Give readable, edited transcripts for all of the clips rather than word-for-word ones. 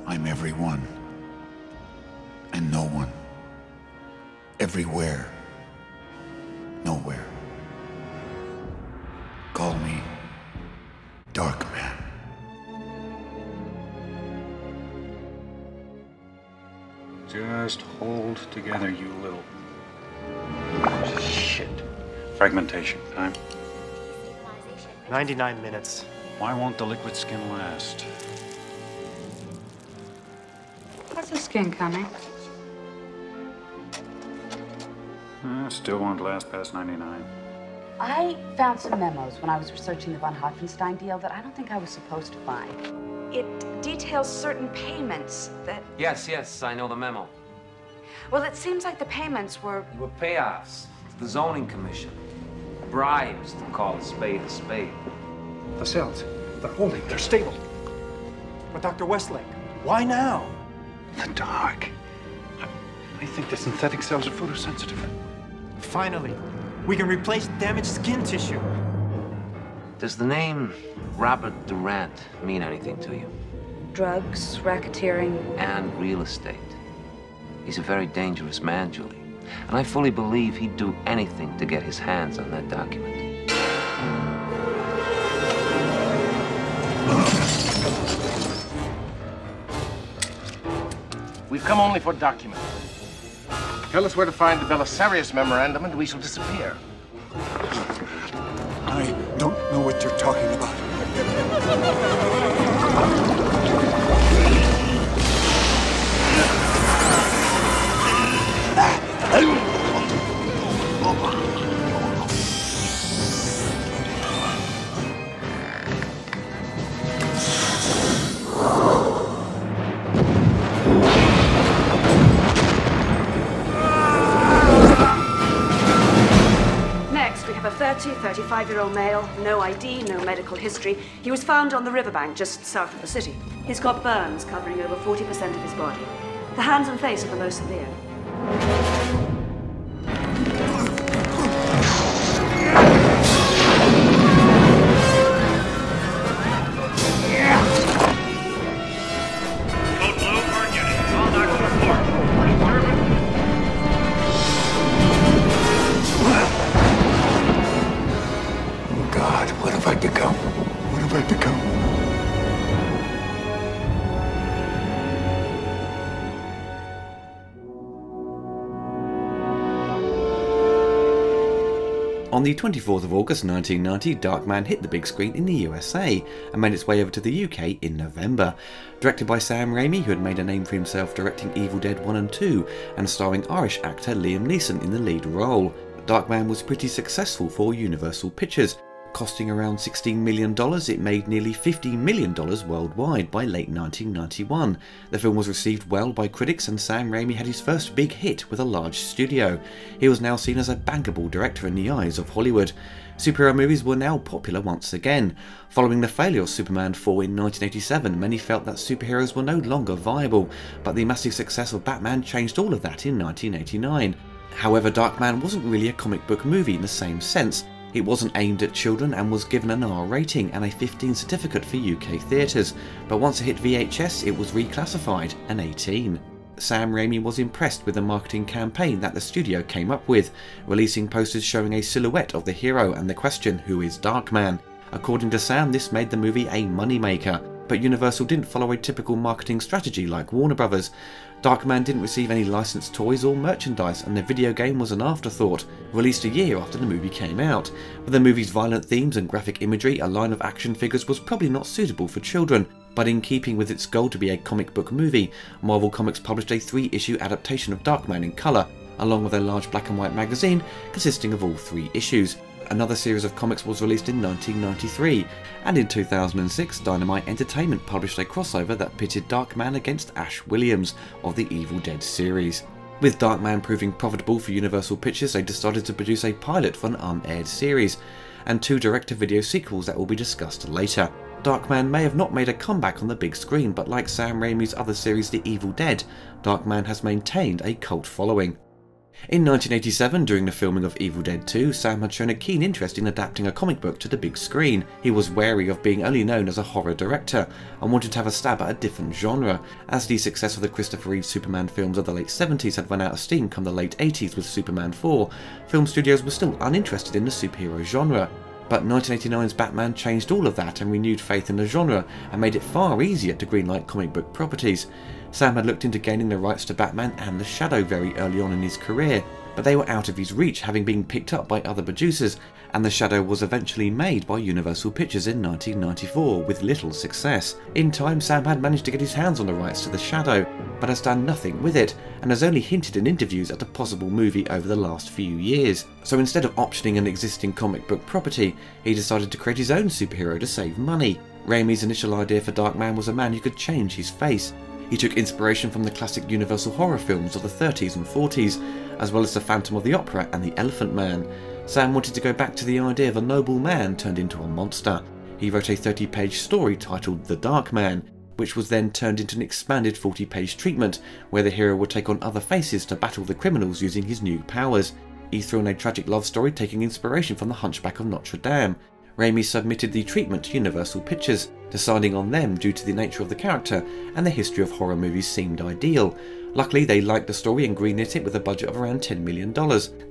I'm everyone. And no one. Everywhere. Nowhere. Call me Darkman. Just hold together, you little... shit. Fragmentation time. 99 minutes. Why won't the liquid skin last? How's the skin coming? Still won't last past 99. I found some memos when I was researching the von Hoffenstein deal that I don't think I was supposed to find. It details certain payments that... Yes, I know the memo. Well, it seems like the payments were... They were payoffs to the zoning commission. Bribes to call a spade a spade. The cells. They're holding. They're stable. But Dr. Westlake, why now? The dark. I think the synthetic cells are photosensitive. Finally, we can replace damaged skin tissue. Does the name Robert Durant mean anything to you? Drugs, racketeering... And real estate. He's a very dangerous man, Julie. And I fully believe he'd do anything to get his hands on that document. We've come only for documents. Tell us where to find the Belisarius memorandum and we shall disappear. I don't know what you're talking about. Next, we have a 35-year-old male, no ID, no medical history. He was found on the riverbank just south of the city. He's got burns covering over 40% of his body. The hands and face are the most severe. On the 24th of August 1990, Darkman hit the big screen in the USA and made its way over to the UK in November. Directed by Sam Raimi, who had made a name for himself directing Evil Dead 1 and 2, and starring Irish actor Liam Neeson in the lead role. Darkman was pretty successful for Universal Pictures. Costing around $16 million, it made nearly $50 million worldwide by late 1991. The film was received well by critics and Sam Raimi had his first big hit with a large studio. He was now seen as a bankable director in the eyes of Hollywood. Superhero movies were now popular once again. Following the failure of Superman 4 in 1987, many felt that superheroes were no longer viable, but the massive success of Batman changed all of that in 1989. However, Darkman wasn't really a comic book movie in the same sense. It wasn't aimed at children and was given an R rating and a 15 certificate for UK theatres, but once it hit VHS it was reclassified an 18. Sam Raimi was impressed with the marketing campaign that the studio came up with, releasing posters showing a silhouette of the hero and the question, who is Darkman? According to Sam, this made the movie a moneymaker, but Universal didn't follow a typical marketing strategy like Warner Brothers. Darkman didn't receive any licensed toys or merchandise and the video game was an afterthought, released a year after the movie came out. With the movie's violent themes and graphic imagery, a line of action figures was probably not suitable for children, but in keeping with its goal to be a comic book movie, Marvel Comics published a 3-issue adaptation of Darkman in colour, along with a large black and white magazine consisting of all 3 issues. Another series of comics was released in 1993, and in 2006 Dynamite Entertainment published a crossover that pitted Darkman against Ash Williams of the Evil Dead series. With Darkman proving profitable for Universal Pictures, they decided to produce a pilot for an unaired series, and 2 direct-to-video sequels that will be discussed later. Darkman may have not made a comeback on the big screen, but like Sam Raimi's other series The Evil Dead, Darkman has maintained a cult following. In 1987, during the filming of Evil Dead 2, Sam had shown a keen interest in adapting a comic book to the big screen. He was wary of being only known as a horror director, and wanted to have a stab at a different genre. As the success of the Christopher Reeve Superman films of the late 70s had run out of steam come the late 80s with Superman 4, film studios were still uninterested in the superhero genre. But 1989's Batman changed all of that and renewed faith in the genre, and made it far easier to greenlight comic book properties. Sam had looked into gaining the rights to Batman and The Shadow very early on in his career, but they were out of his reach, having been picked up by other producers, and The Shadow was eventually made by Universal Pictures in 1994 with little success. In time, Sam had managed to get his hands on the rights to The Shadow, but has done nothing with it, and has only hinted in interviews at a possible movie over the last few years. So instead of optioning an existing comic book property, he decided to create his own superhero to save money. Raimi's initial idea for Darkman was a man who could change his face. He took inspiration from the classic Universal horror films of the 30s and 40s, as well as the Phantom of the Opera and the Elephant Man. Sam wanted to go back to the idea of a noble man turned into a monster. He wrote a 30-page story titled The Darkman, which was then turned into an expanded 40-page treatment, where the hero would take on other faces to battle the criminals using his new powers. He threw in a tragic love story taking inspiration from The Hunchback of Notre Dame. Raimi submitted the treatment to Universal Pictures, deciding on them due to the nature of the character and the history of horror movies seemed ideal. Luckily, they liked the story and greenlit it with a budget of around $10 million.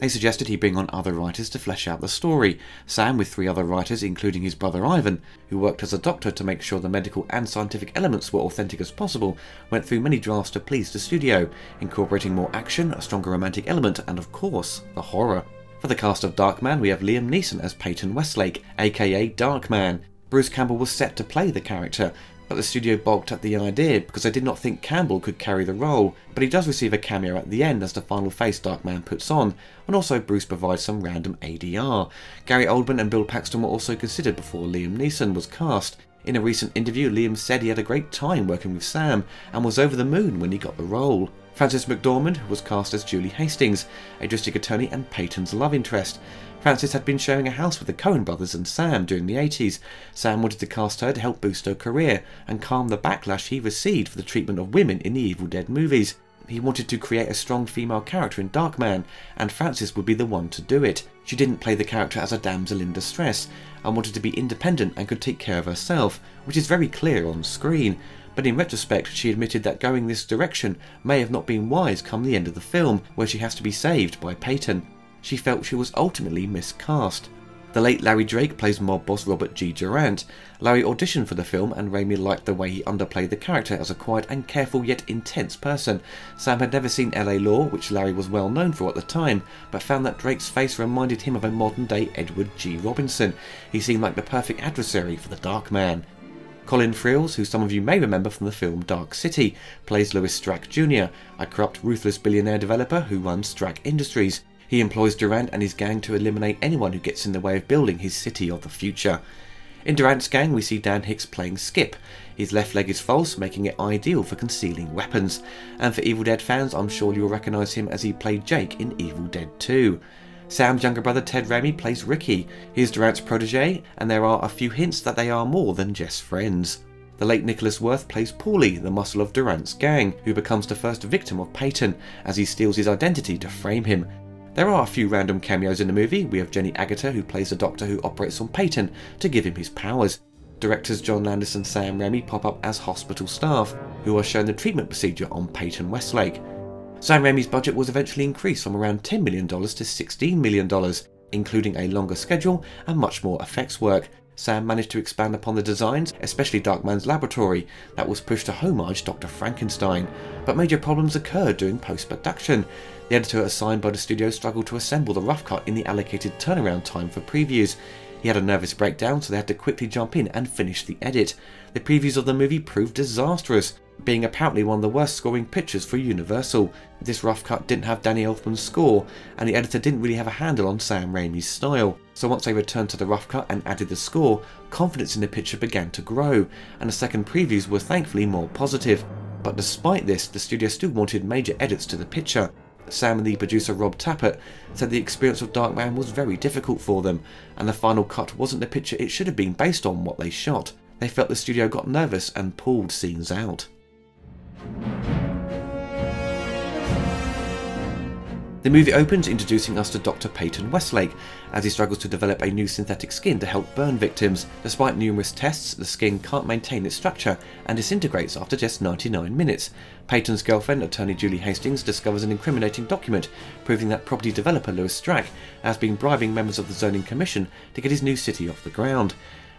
They suggested he bring on other writers to flesh out the story. Sam, with 3 other writers, including his brother Ivan, who worked as a doctor to make sure the medical and scientific elements were authentic as possible, went through many drafts to please the studio, incorporating more action, a stronger romantic element, and of course, the horror. For the cast of Darkman, we have Liam Neeson as Peyton Westlake, aka Darkman. Bruce Campbell was set to play the character, but the studio balked at the idea because they did not think Campbell could carry the role, but he does receive a cameo at the end as the final face Darkman puts on, and also Bruce provides some random ADR. Gary Oldman and Bill Paxton were also considered before Liam Neeson was cast. In a recent interview, Liam said he had a great time working with Sam and was over the moon when he got the role. Frances McDormand was cast as Julie Hastings, a district attorney and Peyton's love interest. Frances had been sharing a house with the Coen brothers and Sam during the 80s. Sam wanted to cast her to help boost her career and calm the backlash he received for the treatment of women in the Evil Dead movies. He wanted to create a strong female character in Darkman, and Frances would be the one to do it. She didn't play the character as a damsel in distress, and wanted to be independent and could take care of herself, which is very clear on screen. But in retrospect, she admitted that going this direction may have not been wise come the end of the film, where she has to be saved by Peyton. She felt she was ultimately miscast. The late Larry Drake plays mob boss Robert G. Durant. Larry auditioned for the film, and Raimi liked the way he underplayed the character as a quiet and careful yet intense person. Sam had never seen LA Law, which Larry was well known for at the time, but found that Drake's face reminded him of a modern-day Edward G. Robinson. He seemed like the perfect adversary for the Darkman. Colin Friels, who some of you may remember from the film Dark City, plays Louis Strack Jr., a corrupt, ruthless billionaire developer who runs Strack Industries. He employs Durant and his gang to eliminate anyone who gets in the way of building his city of the future. In Durant's gang, we see Dan Hicks playing Skip. His left leg is false, making it ideal for concealing weapons. And for Evil Dead fans, I'm sure you'll recognise him as he played Jake in Evil Dead 2. Sam's younger brother Ted Raimi plays Ricky. He is Durant's protege, and there are a few hints that they are more than just friends. The late Nicholas Worth plays Paulie, the muscle of Durant's gang, who becomes the first victim of Peyton, as he steals his identity to frame him. There are a few random cameos in the movie. We have Jenny Agutter, who plays the doctor who operates on Peyton to give him his powers. Directors John Landis and Sam Raimi pop up as hospital staff, who are shown the treatment procedure on Peyton Westlake. Sam Raimi's budget was eventually increased from around $10 million to $16 million, including a longer schedule and much more effects work. Sam managed to expand upon the designs, especially Darkman's laboratory, that was pushed to homage Dr. Frankenstein, but major problems occurred during post-production. The editor assigned by the studio struggled to assemble the rough cut in the allocated turnaround time for previews. He had a nervous breakdown, so they had to quickly jump in and finish the edit. The previews of the movie proved disastrous, being apparently one of the worst scoring pictures for Universal. This rough cut didn't have Danny Elfman's score, and the editor didn't really have a handle on Sam Raimi's style. So once they returned to the rough cut and added the score, confidence in the picture began to grow, and the second previews were thankfully more positive. But despite this, the studio still wanted major edits to the picture. Sam and the producer Rob Tappert said the experience of Darkman was very difficult for them, and the final cut wasn't the picture it should have been based on what they shot. They felt the studio got nervous and pulled scenes out. The movie opens introducing us to Dr. Peyton Westlake as he struggles to develop a new synthetic skin to help burn victims. Despite numerous tests, the skin can't maintain its structure and disintegrates after just 99 minutes. Peyton's girlfriend, attorney Julie Hastings, discovers an incriminating document proving that property developer Lewis Strack has been bribing members of the zoning commission to get his new city off the ground.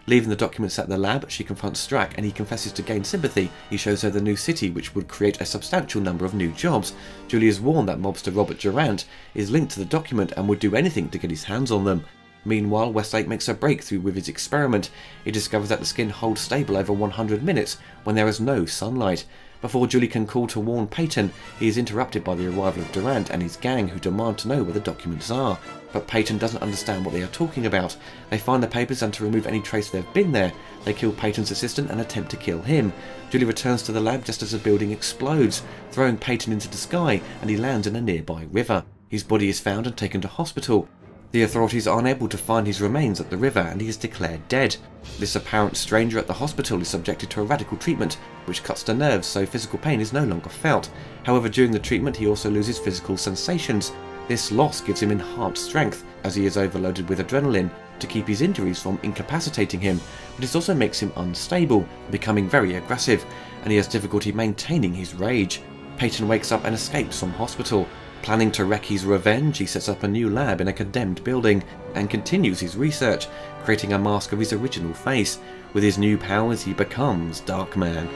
Leaving the documents at the lab, she confronts Strack and he confesses to gain sympathy. He shows her the new city, which would create a substantial number of new jobs. Julie is warned that mobster Robert Durant is linked to the document and would do anything to get his hands on them. Meanwhile, Westlake makes a breakthrough with his experiment. He discovers that the skin holds stable over 100 minutes when there is no sunlight. Before Julie can call to warn Peyton, he is interrupted by the arrival of Durant and his gang, who demand to know where the documents are. But Peyton doesn't understand what they are talking about. They find the papers, and to remove any trace they've been there, they kill Peyton's assistant and attempt to kill him. Julie returns to the lab just as the building explodes, throwing Peyton into the sky, and he lands in a nearby river. His body is found and taken to hospital. The authorities are unable to find his remains at the river and he is declared dead. This apparent stranger at the hospital is subjected to a radical treatment which cuts the nerves so physical pain is no longer felt. However, during the treatment he also loses physical sensations. This loss gives him enhanced strength as he is overloaded with adrenaline to keep his injuries from incapacitating him, but it also makes him unstable, becoming very aggressive, and he has difficulty maintaining his rage. Peyton wakes up and escapes from hospital. Planning to wreak his revenge, he sets up a new lab in a condemned building and continues his research, creating a mask of his original face. With his new powers, he becomes Darkman.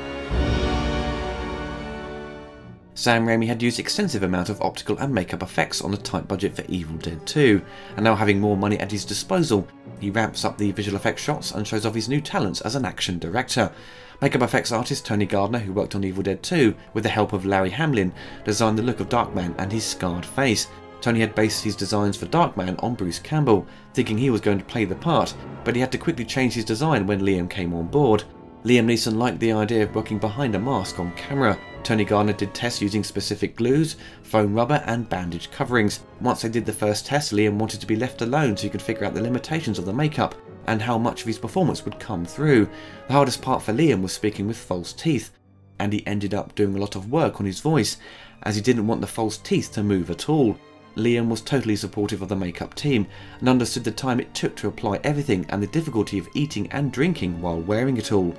Sam Raimi had used extensive amount of optical and makeup effects on a tight budget for Evil Dead 2, and now having more money at his disposal, he ramps up the visual effects shots and shows off his new talents as an action director. Makeup effects artist Tony Gardner, who worked on Evil Dead 2 with the help of Larry Hamlin, designed the look of Darkman and his scarred face. Tony had based his designs for Darkman on Bruce Campbell, thinking he was going to play the part, but he had to quickly change his design when Liam came on board. Liam Neeson liked the idea of working behind a mask on camera. Tony Gardner did tests using specific glues, foam rubber and bandage coverings. Once they did the first test, Liam wanted to be left alone so he could figure out the limitations of the makeup and how much of his performance would come through. The hardest part for Liam was speaking with false teeth, and he ended up doing a lot of work on his voice, as he didn't want the false teeth to move at all. Liam was totally supportive of the makeup team, and understood the time it took to apply everything and the difficulty of eating and drinking while wearing it all.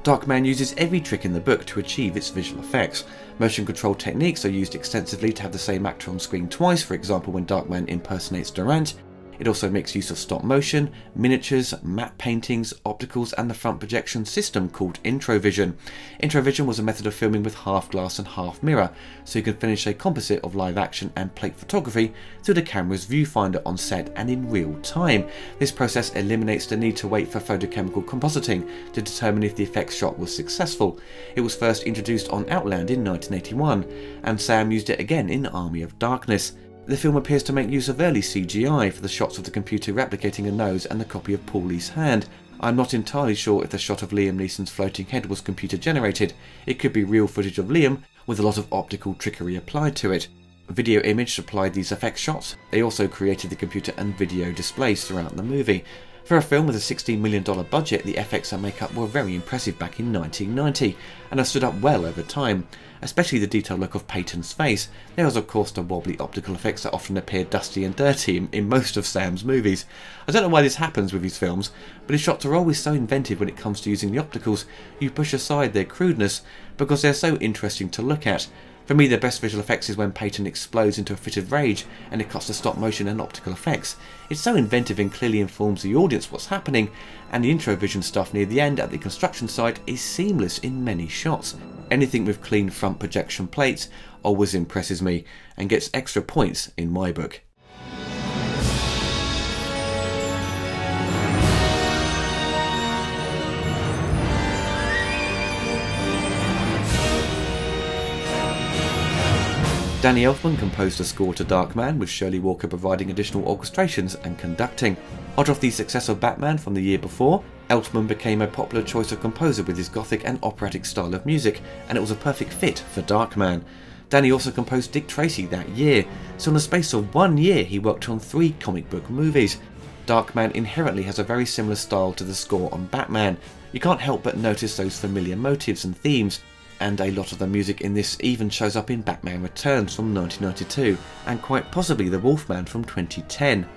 Darkman uses every trick in the book to achieve its visual effects. Motion control techniques are used extensively to have the same actor on screen twice, for example when Darkman impersonates Durant. It also makes use of stop motion, miniatures, matte paintings, opticals and the front projection system called Introvision. Introvision was a method of filming with half glass and half mirror, so you can finish a composite of live action and plate photography through the camera's viewfinder on set and in real time. This process eliminates the need to wait for photochemical compositing to determine if the effects shot was successful. It was first introduced on Outland in 1981, and Sam used it again in Army of Darkness. The film appears to make use of early CGI for the shots of the computer replicating a nose and the copy of Paulie's hand. I'm not entirely sure if the shot of Liam Neeson's floating head was computer generated. It could be real footage of Liam with a lot of optical trickery applied to it. Video Image supplied these effects shots. They also created the computer and video displays throughout the movie. For a film with a $16 million budget, the effects and makeup were very impressive back in 1990 and have stood up well over time, especially the detailed look of Peyton's face. There was of course the wobbly optical effects that often appear dusty and dirty in most of Sam's movies. I don't know why this happens with his films, but his shots are always so inventive when it comes to using the opticals. You push aside their crudeness because they're so interesting to look at. For me, the best visual effects is when Peyton explodes into a fit of rage and it cuts to stop motion and optical effects. It's so inventive and clearly informs the audience what's happening, and the Introvision stuff near the end at the construction site is seamless in many shots. Anything with clean front projection plates always impresses me and gets extra points in my book. Danny Elfman composed the score to Darkman, with Shirley Walker providing additional orchestrations and conducting. Hot off the success of Batman from the year before, Elfman became a popular choice of composer with his gothic and operatic style of music, and it was a perfect fit for Darkman. Danny also composed Dick Tracy that year, so in the space of 1 year he worked on 3 comic book movies. Darkman inherently has a very similar style to the score on Batman. You can't help but notice those familiar motives and themes. and a lot of the music in this even shows up in Batman Returns from 1992, and quite possibly The Wolfman from 2010.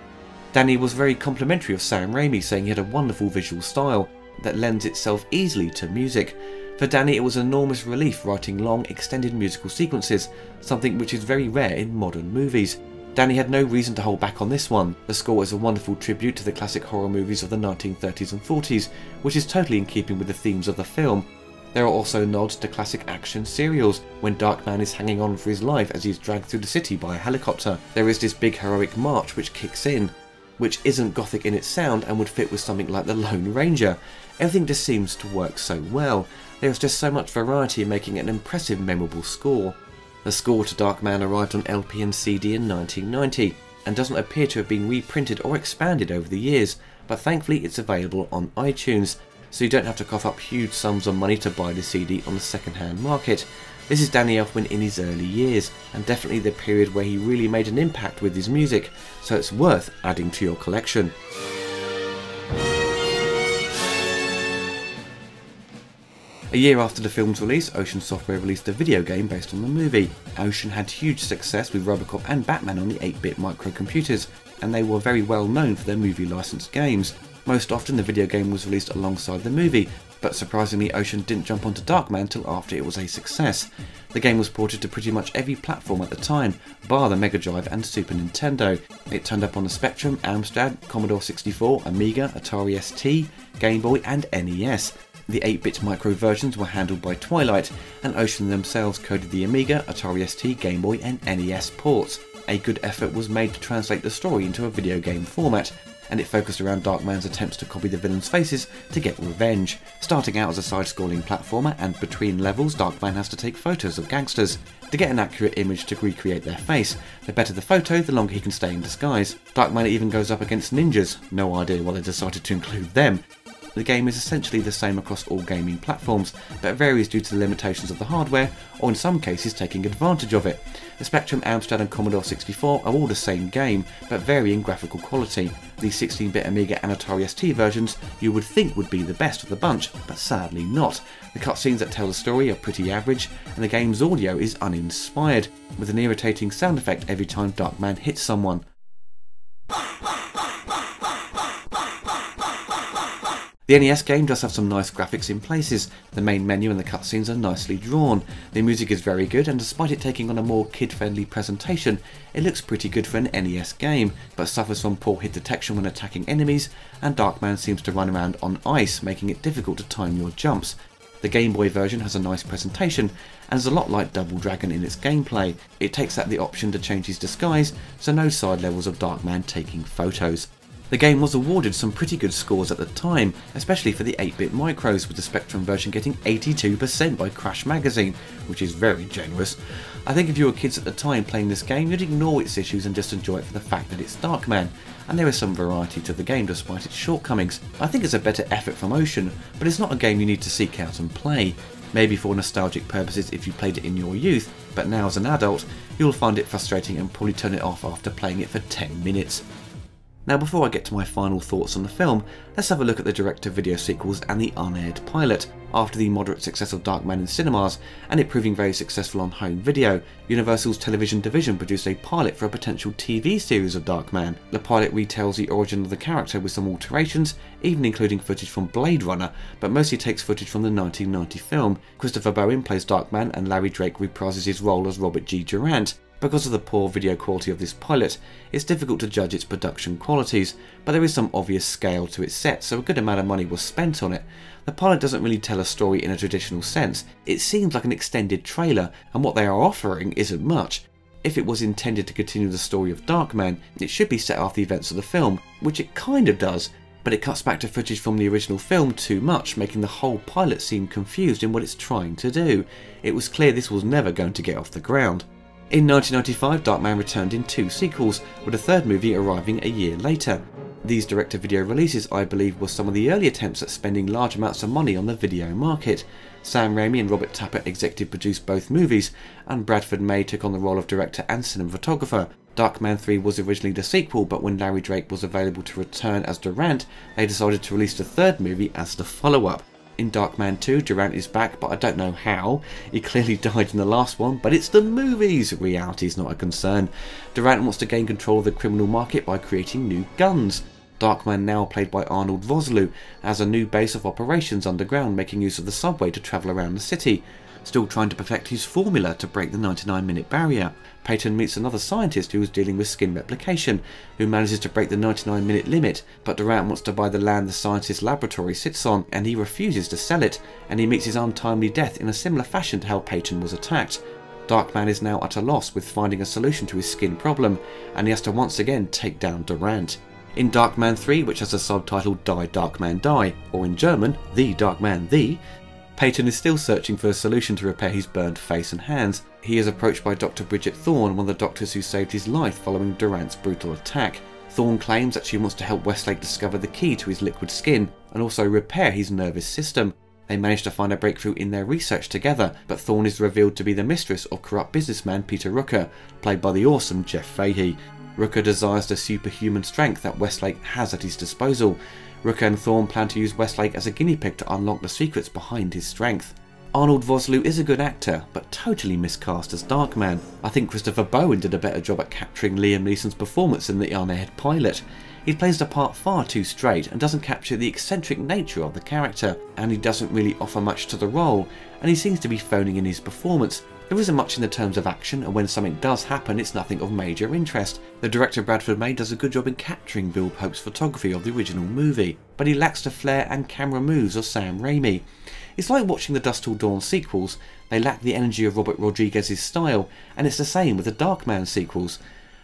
Danny was very complimentary of Sam Raimi, saying he had a wonderful visual style that lends itself easily to music. For Danny, it was an enormous relief writing long, extended musical sequences, something which is very rare in modern movies. Danny had no reason to hold back on this one. The score is a wonderful tribute to the classic horror movies of the 1930s and 40s, which is totally in keeping with the themes of the film. There are also nods to classic action serials, when Darkman is hanging on for his life as he is dragged through the city by a helicopter. There is this big heroic march which kicks in, which isn't gothic in its sound and would fit with something like the Lone Ranger. Everything just seems to work so well. There is just so much variety, making it an impressive, memorable score. The score to Darkman arrived on LP and CD in 1990, and doesn't appear to have been reprinted or expanded over the years, but thankfully it's available on iTunes, so you don't have to cough up huge sums of money to buy the CD on the second-hand market. This is Danny Elfman in his early years, and definitely the period where he really made an impact with his music, so it's worth adding to your collection. A year after the film's release, Ocean Software released a video game based on the movie. Ocean had huge success with Robocop and Batman on the 8-bit microcomputers, and they were very well known for their movie licensed games. Most often the video game was released alongside the movie, but surprisingly Ocean didn't jump onto Darkman till after it was a success. The game was ported to pretty much every platform at the time, bar the Mega Drive and Super Nintendo. It turned up on the Spectrum, Amstrad, Commodore 64, Amiga, Atari ST, Game Boy and NES. The 8-bit micro versions were handled by Twilight, and Ocean themselves coded the Amiga, Atari ST, Game Boy and NES ports. A good effort was made to translate the story into a video game format, and it focused around Darkman's attempts to copy the villains' faces to get revenge. Starting out as a side-scrolling platformer, and between levels Darkman has to take photos of gangsters. To get an accurate image to recreate their face, the better the photo, the longer he can stay in disguise. Darkman even goes up against ninjas, no idea why they decided to include them. The game is essentially the same across all gaming platforms, but varies due to the limitations of the hardware, or in some cases taking advantage of it. The Spectrum, Amstrad and Commodore 64 are all the same game, but vary in graphical quality. The 16-bit Amiga and Atari ST versions you would think would be the best of the bunch, but sadly not. The cutscenes that tell the story are pretty average, and the game's audio is uninspired, with an irritating sound effect every time Darkman hits someone. The NES game does have some nice graphics in places. The main menu and the cutscenes are nicely drawn. The music is very good, and despite it taking on a more kid-friendly presentation, it looks pretty good for an NES game, but suffers from poor hit detection when attacking enemies, and Darkman seems to run around on ice, making it difficult to time your jumps. The Game Boy version has a nice presentation, and is a lot like Double Dragon in its gameplay. It takes out the option to change his disguise, so no side levels of Darkman taking photos. The game was awarded some pretty good scores at the time, especially for the 8-bit micros, with the Spectrum version getting 82% by Crash Magazine, which is very generous. I think if you were kids at the time playing this game, you'd ignore its issues and just enjoy it for the fact that it's Darkman, and there is some variety to the game despite its shortcomings. I think it's a better effort from Ocean, but it's not a game you need to seek out and play. Maybe for nostalgic purposes if you played it in your youth, but now as an adult, you'll find it frustrating and probably turn it off after playing it for 10 minutes. Now before I get to my final thoughts on the film, let's have a look at the direct-to-video sequels and the Unaired Pilot. After the moderate success of Darkman in cinemas, and it proving very successful on home video, Universal's television division produced a pilot for a potential TV series of Darkman. The pilot retells the origin of the character with some alterations, even including footage from Blade Runner, but mostly takes footage from the 1990 film. Christopher Bowen plays Darkman and Larry Drake reprises his role as Robert G. Durant. Because of the poor video quality of this pilot, it's difficult to judge its production qualities, but there is some obvious scale to its set, so a good amount of money was spent on it. The pilot doesn't really tell a story in a traditional sense. It seems like an extended trailer, and what they are offering isn't much. If it was intended to continue the story of Darkman, it should be set after the events of the film, which it kind of does, but it cuts back to footage from the original film too much, making the whole pilot seem confused in what it's trying to do. It was clear this was never going to get off the ground. In 1995, Darkman returned in 2 sequels, with a third movie arriving a year later. These direct-to-video releases, I believe, were some of the early attempts at spending large amounts of money on the video market. Sam Raimi and Robert Tapert executive produced both movies, and Bradford May took on the role of director and cinematographer. Darkman 3 was originally the sequel, but when Larry Drake was available to return as Durant, they decided to release the third movie as the follow-up. In Darkman 2, Durant is back, but I don't know how. He clearly died in the last one, but it's the movies! Reality is not a concern. Durant wants to gain control of the criminal market by creating new guns. Darkman, now played by Arnold Vosloo, has a new base of operations underground, making use of the subway to travel around the city. Still trying to perfect his formula to break the 99-minute barrier. Peyton meets another scientist who is dealing with skin replication, who manages to break the 99-minute limit, but Durant wants to buy the land the scientist's laboratory sits on, and he refuses to sell it, and he meets his untimely death in a similar fashion to how Peyton was attacked. Darkman is now at a loss with finding a solution to his skin problem, and he has to once again take down Durant. In Darkman 3, which has a subtitle Die Darkman Die, or in German, The Darkman The, Peyton is still searching for a solution to repair his burned face and hands. He is approached by Dr. Bridget Thorne, one of the doctors who saved his life following Durant's brutal attack. Thorne claims that she wants to help Westlake discover the key to his liquid skin, and also repair his nervous system. They manage to find a breakthrough in their research together, but Thorne is revealed to be the mistress of corrupt businessman Peter Rooker, played by the awesome Jeff Fahey. Rooker desires the superhuman strength that Westlake has at his disposal. Rooker and Thorne plan to use Westlake as a guinea pig to unlock the secrets behind his strength. Arnold Vosloo is a good actor, but totally miscast as Darkman. I think Christopher Bowen did a better job at capturing Liam Neeson's performance in The Unaired Pilot. He plays the part far too straight and doesn't capture the eccentric nature of the character, and he doesn't really offer much to the role, and he seems to be phoning in his performance. There isn't much in the terms of action, and when something does happen, it's nothing of major interest. The director Bradford May does a good job in capturing Bill Pope's photography of the original movie, but he lacks the flair and camera moves of Sam Raimi. It's like watching the Dusk Till Dawn sequels. They lack the energy of Robert Rodriguez's style, and it's the same with the Darkman sequels.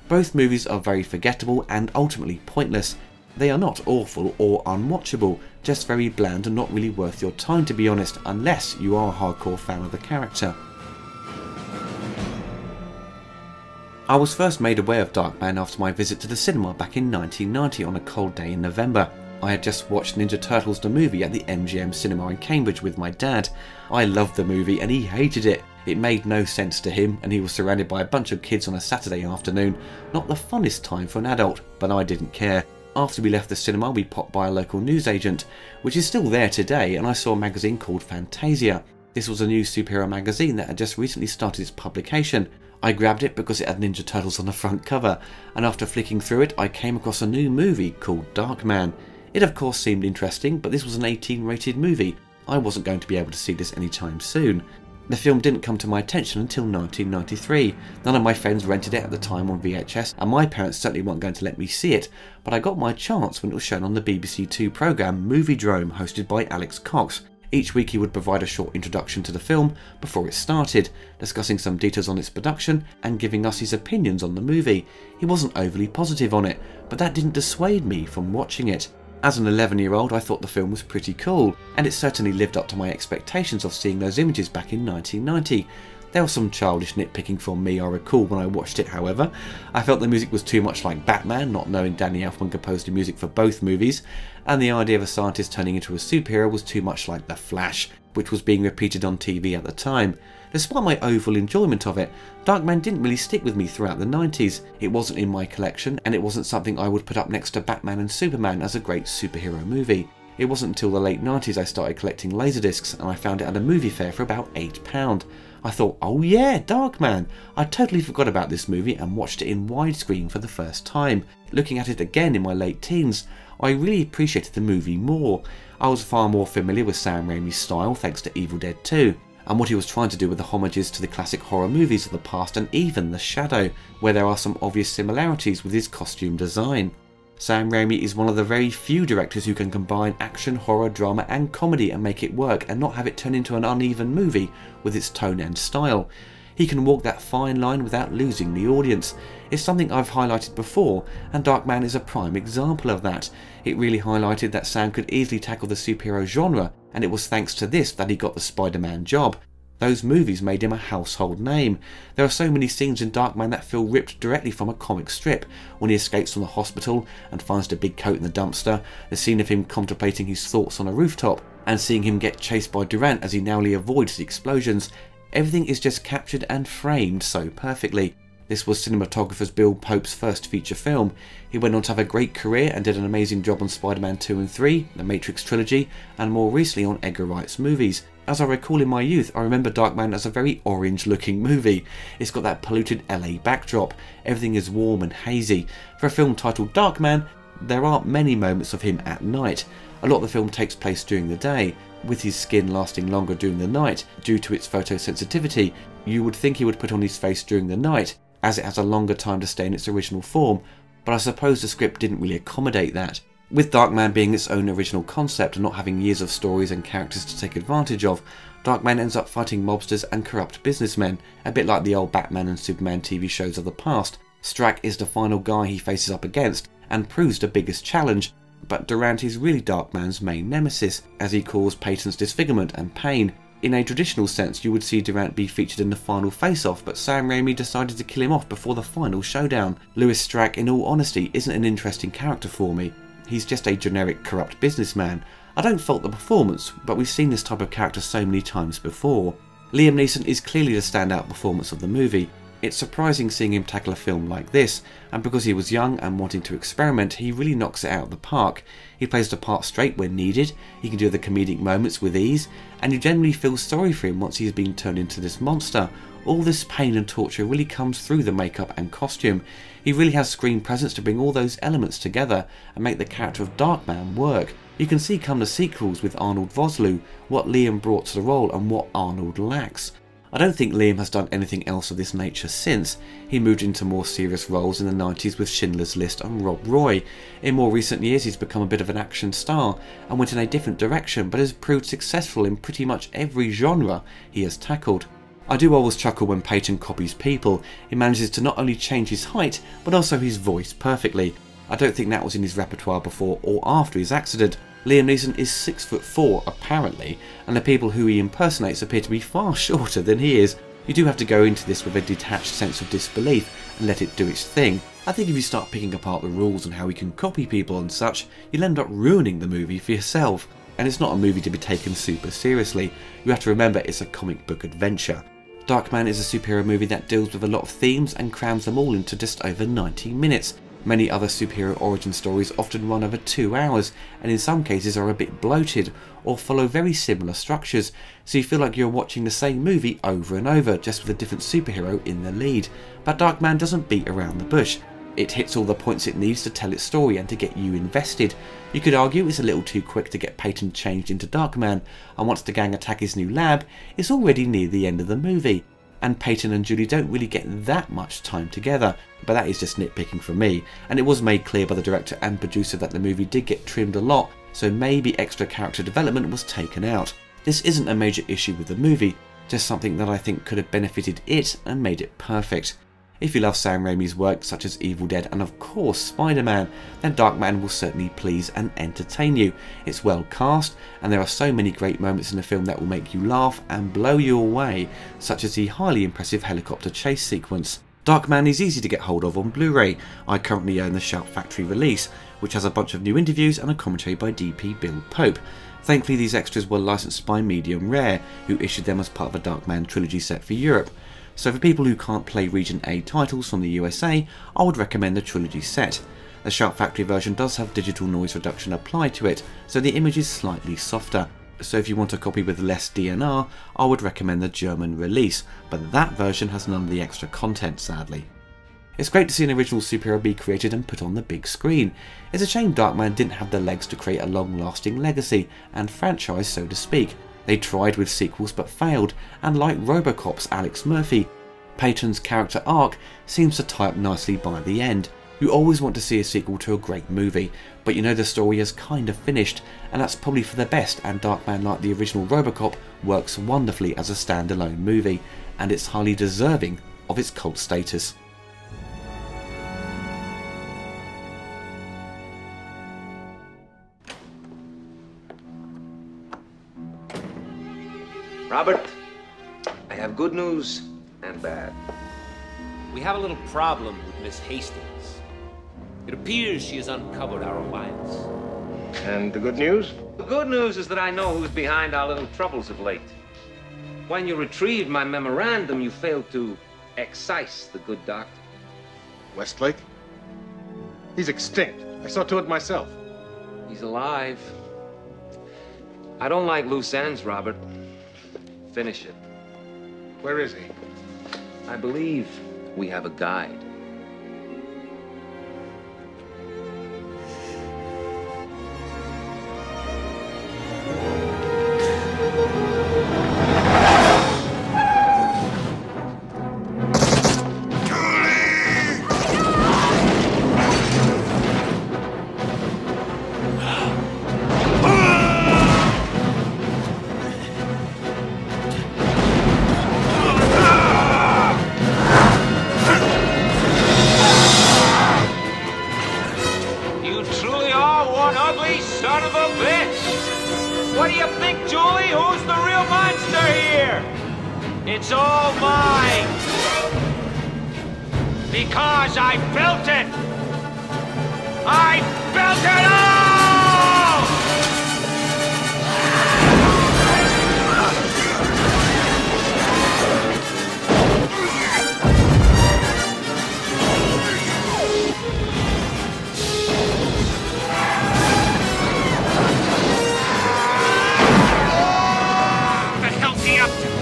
Both movies are very forgettable and ultimately pointless. They are not awful or unwatchable, just very bland and not really worth your time, to be honest, unless you are a hardcore fan of the character. I was first made aware of Darkman after my visit to the cinema back in 1990 on a cold day in November. I had just watched Ninja Turtles the movie at the MGM cinema in Cambridge with my dad. I loved the movie and he hated it. It made no sense to him, and he was surrounded by a bunch of kids on a Saturday afternoon. Not the funnest time for an adult, but I didn't care. After we left the cinema, we popped by a local newsagent, which is still there today, and I saw a magazine called Fantasia. This was a new superhero magazine that had just recently started its publication. I grabbed it because it had Ninja Turtles on the front cover, and after flicking through it, I came across a new movie called Darkman. It of course seemed interesting, but this was an 18-rated movie. I wasn't going to be able to see this anytime soon. The film didn't come to my attention until 1993. None of my friends rented it at the time on VHS, and my parents certainly weren't going to let me see it, but I got my chance when it was shown on the BBC Two programme Moviedrome, hosted by Alex Cox. Each week he would provide a short introduction to the film before it started, discussing some details on its production and giving us his opinions on the movie. He wasn't overly positive on it, but that didn't dissuade me from watching it. As an 11-year-old, I thought the film was pretty cool, and it certainly lived up to my expectations of seeing those images back in 1990. There was some childish nitpicking from me, I recall, when I watched it, however. I felt the music was too much like Batman, not knowing Danny Elfman composed the music for both movies, and the idea of a scientist turning into a superhero was too much like The Flash, which was being repeated on TV at the time. Despite my overall enjoyment of it, Darkman didn't really stick with me throughout the 90s. It wasn't in my collection, and it wasn't something I would put up next to Batman and Superman as a great superhero movie. It wasn't until the late 90s I started collecting laserdiscs, and I found it at a movie fair for about £8. I thought, oh yeah, Darkman! I totally forgot about this movie and watched it in widescreen for the first time. Looking at it again in my late teens, I really appreciated the movie more. I was far more familiar with Sam Raimi's style thanks to Evil Dead 2, and what he was trying to do with the homages to the classic horror movies of the past, and even The Shadow, where there are some obvious similarities with his costume design. Sam Raimi is one of the very few directors who can combine action, horror, drama and comedy and make it work and not have it turn into an uneven movie with its tone and style. He can walk that fine line without losing the audience. It's something I've highlighted before, and Darkman is a prime example of that. It really highlighted that Sam could easily tackle the superhero genre, and it was thanks to this that he got the Spider-Man job. Those movies made him a household name. There are so many scenes in Darkman that feel ripped directly from a comic strip. When he escapes from the hospital and finds the big coat in the dumpster, the scene of him contemplating his thoughts on a rooftop, and seeing him get chased by Durant as he narrowly avoids the explosions. Everything is just captured and framed so perfectly. This was cinematographer Bill Pope's first feature film. He went on to have a great career and did an amazing job on Spider-Man 2 and 3, the Matrix trilogy, and more recently on Edgar Wright's movies. As I recall in my youth, I remember Darkman as a very orange looking movie. It's got that polluted LA backdrop, everything is warm and hazy. For a film titled Darkman, there aren't many moments of him at night. A lot of the film takes place during the day, with his skin lasting longer during the night due to its photosensitivity. You would think he would put on his face during the night, as it has a longer time to stay in its original form, but I suppose the script didn't really accommodate that. With Darkman being its own original concept and not having years of stories and characters to take advantage of, Darkman ends up fighting mobsters and corrupt businessmen, a bit like the old Batman and Superman TV shows of the past. Strack is the final guy he faces up against and proves the biggest challenge, but Durant is really Darkman's main nemesis, as he caused Peyton's disfigurement and pain. In a traditional sense, you would see Durant be featured in the final face-off, but Sam Raimi decided to kill him off before the final showdown. Louis Strack, in all honesty, isn't an interesting character for me. He's just a generic corrupt businessman. I don't fault the performance, but we've seen this type of character so many times before. Liam Neeson is clearly the standout performance of the movie. It's surprising seeing him tackle a film like this, and because he was young and wanting to experiment, he really knocks it out of the park. He plays the part straight when needed, he can do the comedic moments with ease, and you generally feel sorry for him once he's been turned into this monster. All this pain and torture really comes through the makeup and costume. He really has screen presence to bring all those elements together and make the character of Darkman work. You can see come the sequels with Arnold Vosloo what Liam brought to the role and what Arnold lacks. I don't think Liam has done anything else of this nature since. He moved into more serious roles in the 90s with Schindler's List and Rob Roy. In more recent years he's become a bit of an action star and went in a different direction, but has proved successful in pretty much every genre he has tackled. I do always chuckle when Peyton copies people. He manages to not only change his height, but also his voice perfectly. I don't think that was in his repertoire before or after his accident. Liam Neeson is 6'4" apparently, and the people who he impersonates appear to be far shorter than he is. You do have to go into this with a detached sense of disbelief and let it do its thing. I think if you start picking apart the rules and how he can copy people and such, you'll end up ruining the movie for yourself. And it's not a movie to be taken super seriously. You have to remember it's a comic book adventure. Darkman is a superhero movie that deals with a lot of themes and crams them all into just over 90 minutes. Many other superhero origin stories often run over 2 hours and in some cases are a bit bloated or follow very similar structures, so you feel like you're watching the same movie over and over just with a different superhero in the lead. But Darkman doesn't beat around the bush. It hits all the points it needs to tell its story and to get you invested. You could argue it's a little too quick to get Peyton changed into Darkman, and once the gang attack his new lab, it's already near the end of the movie. And Peyton and Julie don't really get that much time together, but that is just nitpicking from me, and it was made clear by the director and producer that the movie did get trimmed a lot, so maybe extra character development was taken out. This isn't a major issue with the movie, just something that I think could have benefited it and made it perfect. If you love Sam Raimi's work such as Evil Dead and of course Spider-Man, then Darkman will certainly please and entertain you. It's well cast and there are so many great moments in the film that will make you laugh and blow you away, such as the highly impressive helicopter chase sequence. Darkman is easy to get hold of on Blu-ray. I currently own the Shout Factory release, which has a bunch of new interviews and a commentary by DP Bill Pope. Thankfully these extras were licensed by Medium Rare, who issued them as part of a Darkman trilogy set for Europe. So for people who can't play Region A titles from the USA, I would recommend the trilogy set. The Shout Factory version does have digital noise reduction applied to it, so the image is slightly softer. So if you want a copy with less DNR, I would recommend the German release, but that version has none of the extra content sadly. It's great to see an original superhero be created and put on the big screen. It's a shame Darkman didn't have the legs to create a long-lasting legacy and franchise so to speak. They tried with sequels but failed, and like Robocop's Alex Murphy, Peyton's character arc seems to tie up nicely by the end. You always want to see a sequel to a great movie, but you know the story is kind of finished, and that's probably for the best, and Darkman, like the original Robocop, works wonderfully as a standalone movie, and it's highly deserving of its cult status. Robert, I have good news and bad. We have a little problem with Miss Hastings. It appears she has uncovered our alliance. And the good news? The good news is that I know who's behind our little troubles of late. When you retrieved my memorandum, you failed to excise the good doctor. Westlake? He's extinct. I saw to it myself. He's alive. I don't like loose ends, Robert. Finish it. Where is he? I believe we have a guide. It's all mine! Because I built it! I built it all! The hell's he up to?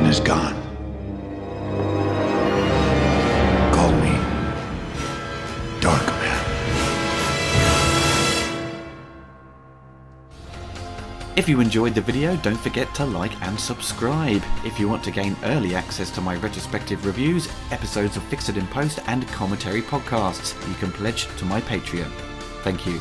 Is gone. Call me Darkman. If you enjoyed the video, don't forget to like and subscribe. If you want to gain early access to my retrospective reviews, episodes of Fix It in Post and commentary podcasts, you can pledge to my Patreon. Thank you.